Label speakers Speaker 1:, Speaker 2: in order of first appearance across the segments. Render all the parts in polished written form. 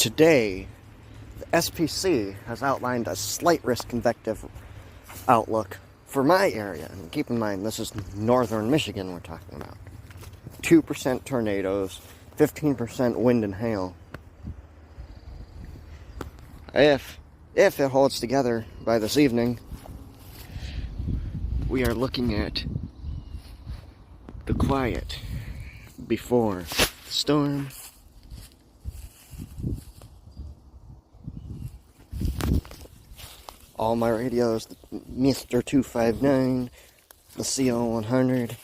Speaker 1: Today, the SPC has outlined a slight risk convective outlook for my area. And keep in mind, this is northern Michigan we're talking about. 2% tornadoes, 15% wind and hail. If it holds together by this evening, we are looking at the quiet before the storm. All my radios, the Mr. 259, the CO100,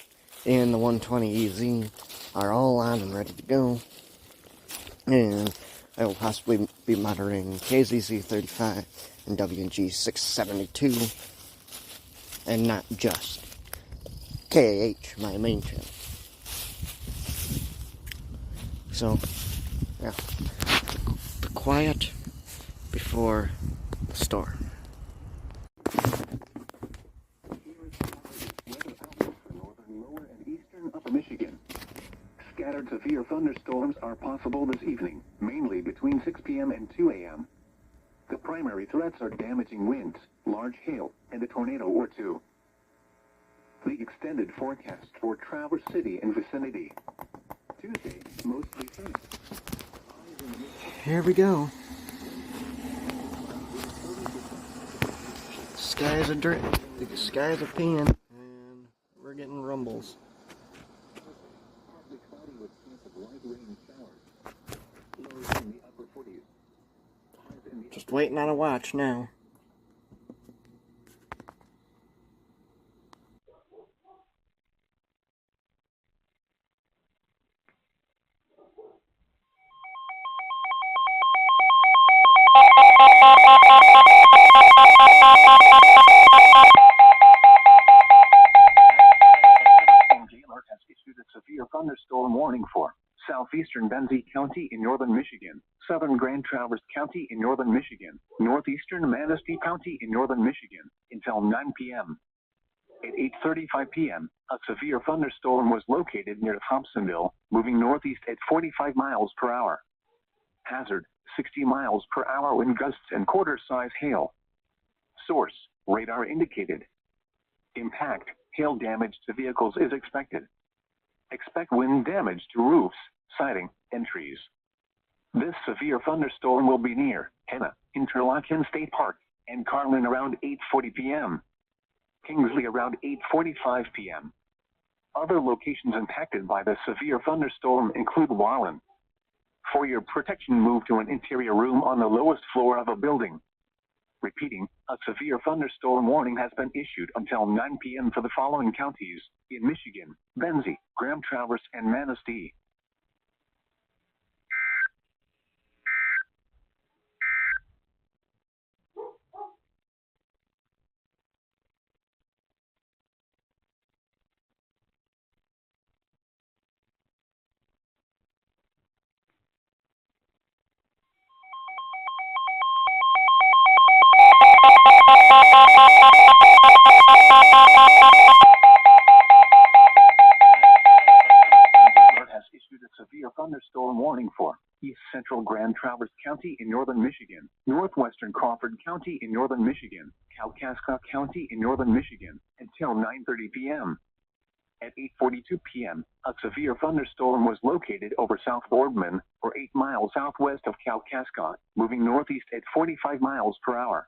Speaker 1: and the 120EZ are all on and ready to go. And I will possibly be monitoring KZZ35 and WNG 672, and not just KAH, my main channel. So, yeah, the quiet before the storm.
Speaker 2: Michigan. Scattered severe thunderstorms are possible this evening, mainly between 6 p.m. and 2 a.m. The primary threats are damaging winds, large hail, and a tornado or two. The extended forecast for Traverse City and vicinity. Tuesday, mostly sunny.
Speaker 1: Here we go. Skies are the skies are peeing, and we're getting rumbles. Just waiting on a watch now.
Speaker 2: Has issued a severe thunderstorm warning for southeastern Benzie County in northern Michigan, southern Grand Traverse County in northern Michigan, northeastern Manistee County in northern Michigan, until 9 p.m. At 8:35 p.m., a severe thunderstorm was located near Thompsonville, moving northeast at 45 miles per hour. Hazard, 60 miles per hour wind gusts and quarter-size hail. Source, radar indicated. Impact, hail damage to vehicles is expected. Expect wind damage to roofs, siding, and trees. This severe thunderstorm will be near Henna, Interlaken State Park, and Carlin around 8:40 p.m. Kingsley around 8:45 p.m. Other locations impacted by the severe thunderstorm include Wallen. For your protection, move to an interior room on the lowest floor of a building. Repeating, a severe thunderstorm warning has been issued until 9 p.m. for the following counties in Michigan: Benzie, Grand Traverse, and Manistee. Has issued a severe thunderstorm warning for East Central Grand Traverse County in northern Michigan, northwestern Crawford County in northern Michigan, Kalkaska County in northern Michigan, until 9:30 p.m. At 8:42 p.m., a severe thunderstorm was located over South Boardman, or 8 miles southwest of Kalkaska, moving northeast at 45 miles per hour.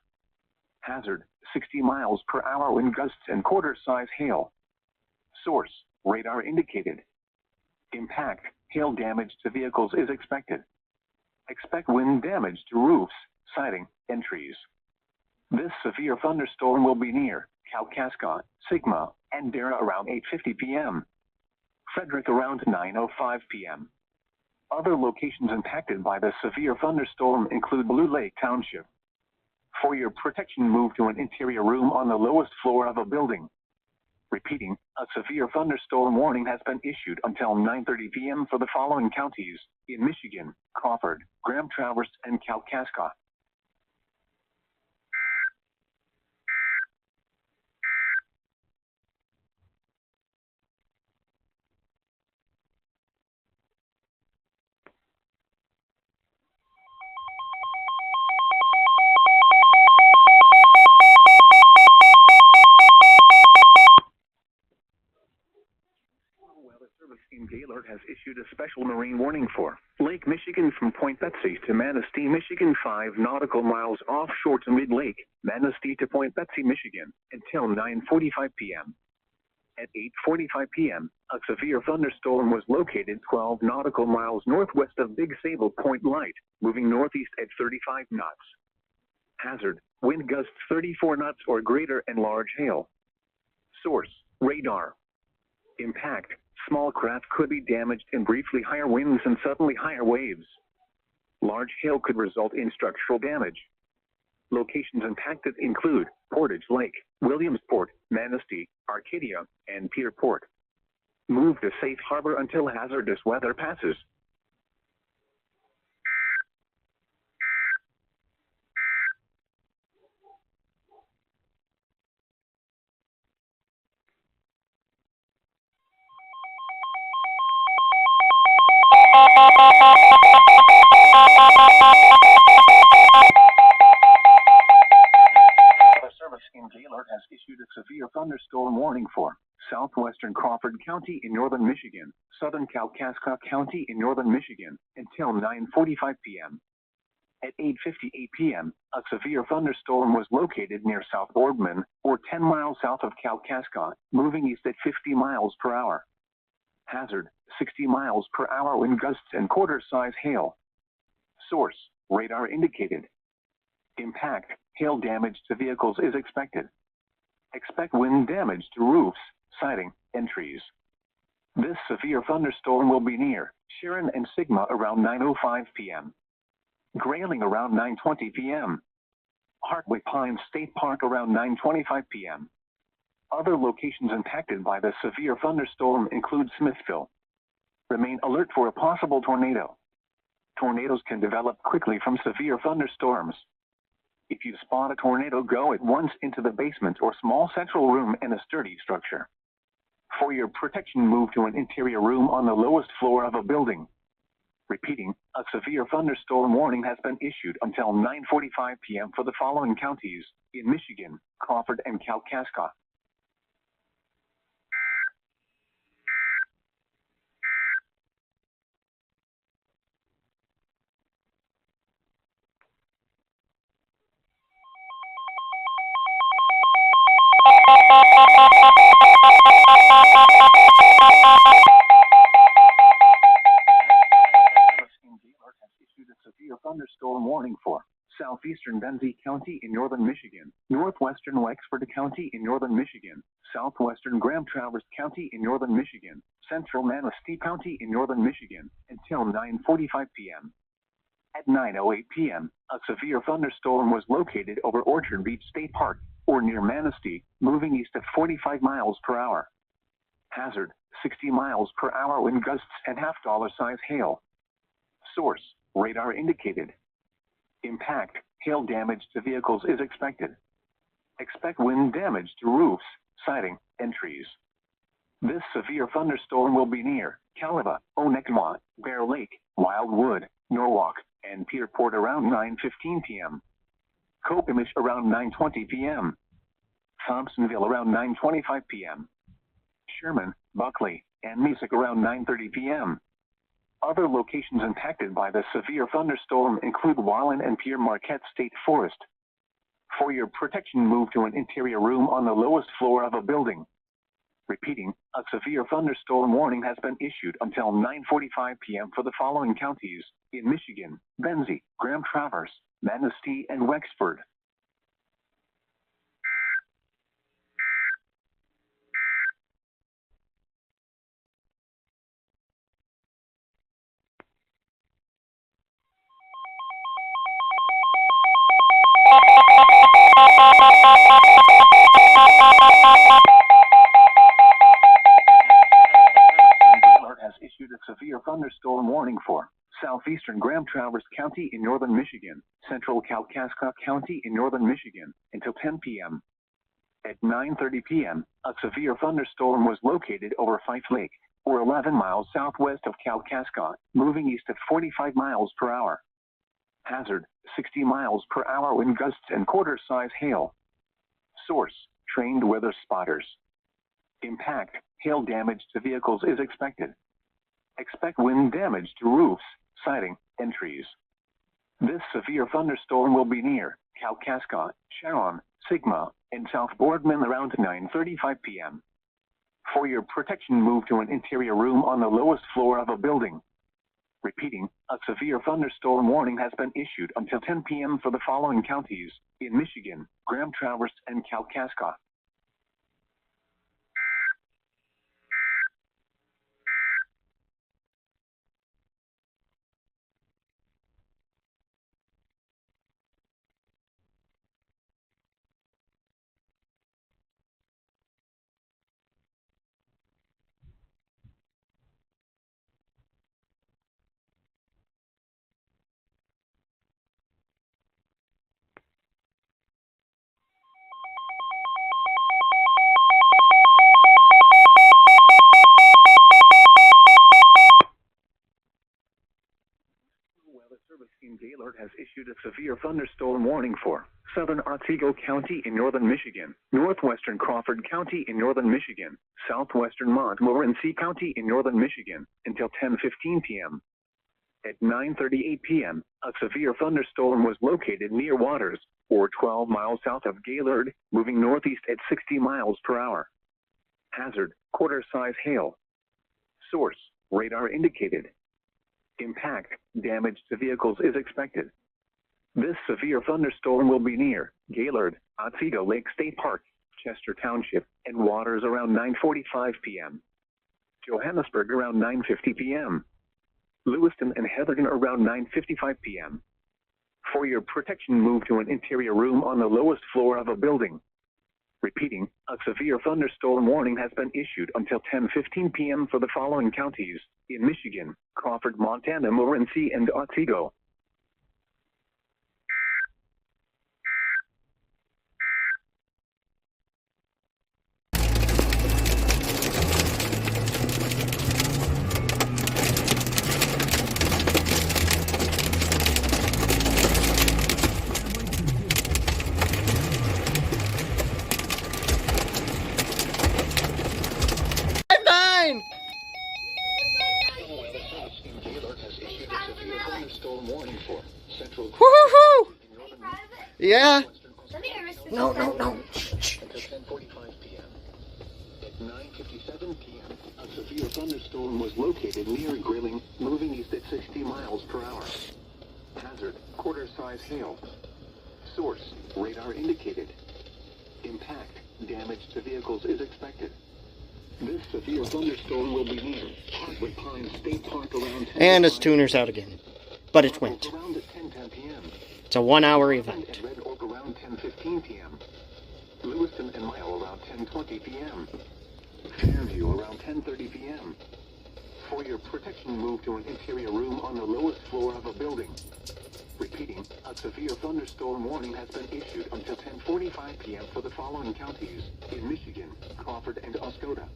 Speaker 2: Hazard, 60 miles per hour wind gusts and quarter-size hail. Source, radar indicated. Impact, hail damage to vehicles is expected. Expect wind damage to roofs, siding, and trees. This severe thunderstorm will be near Kalkaska, Sigma, and Dara around 8:50 p.m. Frederick around 9:05 p.m. Other locations impacted by the severe thunderstorm include Blue Lake Township. For your protection, move to an interior room on the lowest floor of a building. Repeating, a severe thunderstorm warning has been issued until 9:30 p.m. for the following counties in Michigan: Crawford, Grand Traverse, and Kalkaska. issued a special marine warning for Lake Michigan from Point Betsy to Manistee, Michigan, 5 nautical miles offshore to mid-lake, Manistee to Point Betsy, Michigan, until 9:45 p.m. At 8:45 p.m., a severe thunderstorm was located 12 nautical miles northwest of Big Sable Point Light, moving northeast at 35 knots. Hazard, wind gusts 34 knots or greater and large hail. Source, radar. Impact, small craft could be damaged in briefly higher winds and suddenly higher waves. Large hail could result in structural damage. Locations impacted include Portage Lake, Williamsport, Manistee, Arcadia, and Pierport. Move to safe harbor until hazardous weather passes. Weather Service in Gaylord has issued a severe thunderstorm warning for southwestern Crawford County in northern Michigan, southern Kalkaska County in northern Michigan, until 9:45 p.m. At 8:58 p.m., a severe thunderstorm was located near South Boardman, or 10 miles south of Kalkaska, moving east at 50 miles per hour. Hazard, 60 miles per hour wind gusts and quarter-size hail. Source, radar indicated. Impact, hail damage to vehicles is expected. Expect wind damage to roofs, siding, and trees. This severe thunderstorm will be near Sharon and Sigma around 9:05 p.m. Grayling around 9:20 p.m. Hartwick Pines State Park around 9:25 p.m. Other locations impacted by the severe thunderstorm include Smithville. Remain alert for a possible tornado. Tornadoes can develop quickly from severe thunderstorms. If you spot a tornado, go at once into the basement or small central room in a sturdy structure. For your protection, move to an interior room on the lowest floor of a building. Repeating, a severe thunderstorm warning has been issued until 9:45 p.m. for the following counties in Michigan: Crawford and Kalkaska. Severe thunderstorm warning for southeastern Benzie County in northern Michigan, northwestern Wexford County in northern Michigan, southwestern Grand Traverse County in northern Michigan, central Manistee County in northern Michigan, until 9:45 p.m. At 9:08 p.m., a severe thunderstorm was located over Orchard Beach State Park, or near Manistee, moving east at 45 miles per hour. Hazard, 60 miles per hour wind gusts and half-dollar-size hail. Source, radar indicated. Impact, hail damage to vehicles is expected. Expect wind damage to roofs, siding, and trees. This severe thunderstorm will be near Caliba, Onekwa, Bear Lake, Wildwood, Norwalk, and Pierport around 9:15 p.m. Copemish around 9:20 p.m. Thompsonville around 9:25 p.m. Sherman, Buckley, and Mesick around 9:30 p.m. Other locations impacted by the severe thunderstorm include Wallen and Pierre Marquette State Forest. For your protection, move to an interior room on the lowest floor of a building. Repeating, a severe thunderstorm warning has been issued until 9:45 p.m. for the following counties in Michigan: Benzie, Grand Traverse, Manistee, and Wexford. Has issued a severe thunderstorm warning for southeastern Grand Traverse County in northern Michigan, central Kalkaska County in northern Michigan, until 10 p.m. At 9:30 p.m., a severe thunderstorm was located over Fife Lake, or 11 miles southwest of Kalkaska, moving east at 45 miles per hour. Hazard, 60 miles per hour wind gusts and quarter-size hail. Source, trained weather spotters. Impact, hail damage to vehicles is expected. Expect wind damage to roofs, siding, and trees. This severe thunderstorm will be near Kalkaska, Sharon, Sigma, and South Boardman around 9:35 p.m. For your protection, move to an interior room on the lowest floor of a building. Repeating, a severe thunderstorm warning has been issued until 10 p.m. for the following counties in Michigan: Grand Traverse and Kalkaska. Weather Service in Gaylord has issued a severe thunderstorm warning for southern Otsego County in northern Michigan, northwestern Crawford County in northern Michigan, southwestern Montmorency County in northern Michigan until 10:15 p.m. At 9:38 p.m., a severe thunderstorm was located near Waters, or 12 miles south of Gaylord, moving northeast at 60 miles per hour. Hazard: quarter-size hail. Source: radar indicated. Impact: damage to vehicles is expected. This severe thunderstorm will be near Gaylord, Otsego Lake State Park, Chester Township, and Waters around 9:45 p.m. Johannesburg around 9:50 p.m. Lewiston and Heatherton around 9:55 p.m. For your protection, move to an interior room on the lowest floor of a building. Repeating, a severe thunderstorm warning has been issued until 10:15 p.m. for the following counties in Michigan: Crawford, Montana, Morenci, and Otsego.
Speaker 1: Woohoo! Yeah. No.
Speaker 2: Until 10:45 p.m. At 9:57 p.m., a severe thunderstorm was located near Grilling, moving east at 60 miles per hour. Hazard: quarter-size hail. Source: radar indicated. Impact: damage to vehicles is expected. This severe thunderstorm will be near Hardwood Pines State Park around 10.
Speaker 1: And his tuner's out again. But it went.
Speaker 2: Around at 10:10 p.m.
Speaker 1: It's a 1 hour event.
Speaker 2: At Red Oak around 10:15 p.m. Lewiston and Mile around 10:20 p.m. Fairview around 10:30 p.m. For your protection, move to an interior room on the lowest floor of a building. Repeating, a severe thunderstorm warning has been issued until 10:45 p.m. for the following counties in Michigan: Crawford and Oscoda.